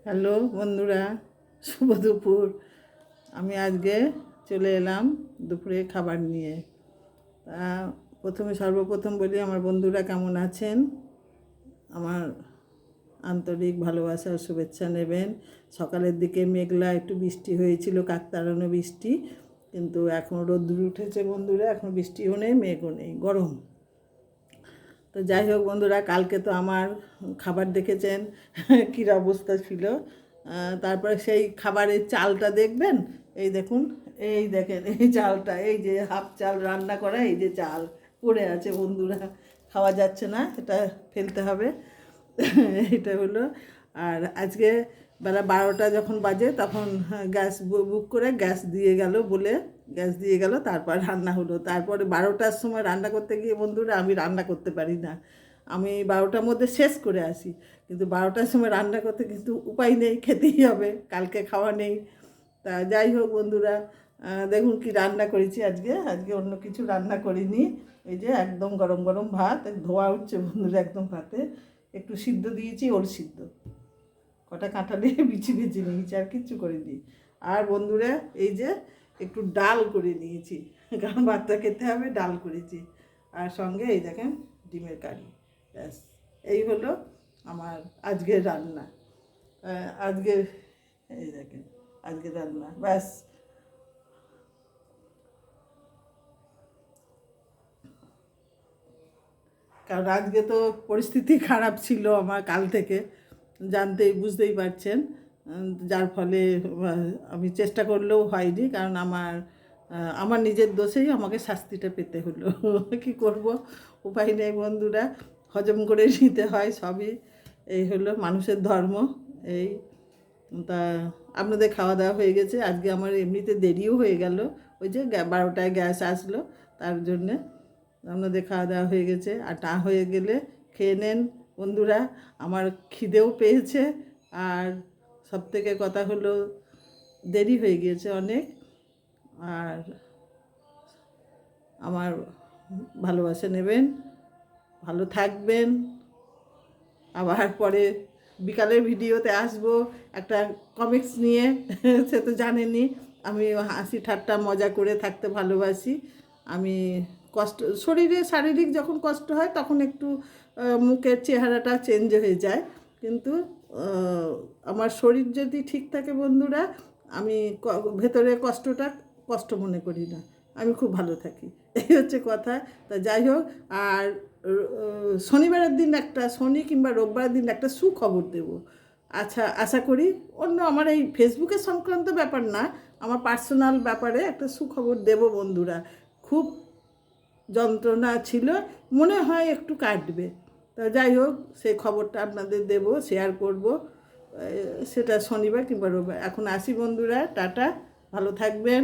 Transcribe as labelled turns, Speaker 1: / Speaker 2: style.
Speaker 1: Hello বন্ধুরা, শুভ দুপুর। আমি আজকে চলে এলাম দুপুরে খাবার নিয়ে। তা সর্বপ্রথম বলি, আমার বন্ধুরা কেমন আছেন? আমার আন্তরিক ভালোবাসা ও শুভেচ্ছা নেবেন। সকালের দিকে মেঘলা একটু বৃষ্টি হয়েছিল, কাকতাড়ানো বৃষ্টি, কিন্তু এখন রোদ্দুর উঠেছে বন্ধুরা। এখন বৃষ্টিও নেই, মেঘও নেই, গরম। তো যাই হোক বন্ধুরা, কালকে তো আমার খাবার দেখেছেন কী অবস্থা ছিল। তারপরে সেই খাবারের চালটা দেখবেন। এই দেখুন, এই দেখেন, এই চালটা, এই যে হাফ চাল রান্না করা, এই যে চাল পড়ে আছে বন্ধুরা, খাওয়া যাচ্ছে না, এটা ফেলতে হবে। এটা হলো। আর আজকে বেলা 12টা যখন বাজে, তখন গ্যাস বুক করে গ্যাস দিয়ে গেল, তারপর রান্না হলো। তারপরে 12টার সময় রান্না করতে গিয়ে বন্ধুরা, আমি রান্না করতে পারি না। আমি 12টার মধ্যে শেষ করে আসি, কিন্তু 12টার সময় রান্না করতে কিন্তু উপায় নেই, খেতেই হবে, কালকে খাওয়া নেই। তা যাই হোক বন্ধুরা, দেখুন কি রান্না করেছি আজকে অন্য কিছু রান্না করিনি। এই যে একদম গরম গরম ভাত, ধোয়া উঠছে বন্ধুরা একদম ভাতে। একটু সিদ্ধ দিয়েছি, ওল সিদ্ধ, কটা কাঁটা দিয়ে বিছি নিয়েছি, আর কিচ্ছু করিনি। আর বন্ধুরা, এই যে একটু ডাল করে নিয়েছি, কারণ ভাতটা খেতে হবে, ডাল করেছি। আর সঙ্গে এই দেখেন ডিমের কারি। ব্যাস, এই হলো আমার আজকের রান্না। আজকের এই দেখেন, আজকের রান্না ব্যাস। কারণ আজকে তো পরিস্থিতি খারাপ ছিল আমার কাল থেকে, বুঝতেই পারছেন। যার ফলে আমি চেষ্টা করলেও হয়নি, কারণ আমার নিজের দোষেই আমাকে শাস্তিটা পেতে হলো। কি করব, উপায় নেই বন্ধুরা, হজম করে নিতে হয় সবই। এই হলো মানুষের ধর্ম। এই তা আপনাদের খাওয়া দাওয়া হয়ে গেছে? আজকে আমার এমনিতে দেরিও হয়ে গেল, ওই যে 12টায় গ্যাস আসলো, তার জন্যে। আপনাদের খাওয়া দাওয়া হয়ে গেছে? আর তা হয়ে গেলে খেয়ে নেন বন্ধুরা, আমার খিদেও পেয়েছে। আর সবথেকে কথা হলো, দেরি হয়ে গিয়েছে অনেক। আর আমার ভালোবাসা নেবেন, ভালো থাকবেন। আবার পরে বিকালের ভিডিওতে আসবো একটা কমিক্স নিয়ে। সে তো জানেনই, আমি হাসি ঠাট্টা মজা করে থাকতে ভালোবাসি। আমি শরীরে শারীরিক যখন কষ্ট হয়, তখন একটু মুখের চেহারাটা চেঞ্জ হয়ে যায়, কিন্তু আমার শরীর যদি ঠিক থাকে বন্ধুরা, আমি ভেতরে কষ্ট মনে করি না, আমি খুব ভালো থাকি। এই হচ্ছে কথা। তা যাই হোক, আর শনিবারের দিন শনি কিংবা রোববারের দিন একটা সুখবর দেব। আচ্ছা, আশা করি আমার এই ফেসবুকের সংক্রান্ত ব্যাপার না, আমার পার্সোনাল ব্যাপারে একটা সুখবর দেব বন্ধুরা। খুব যন্ত্রণা ছিল, মনে হয় একটু কাটবে। তা যাই হোক, সেই খবরটা আপনাদের দেব, শেয়ার করব, সেটা শনিবার কিংবা রবিবার। এখন আসি বন্ধুরা, টাটা, ভালো থাকবেন।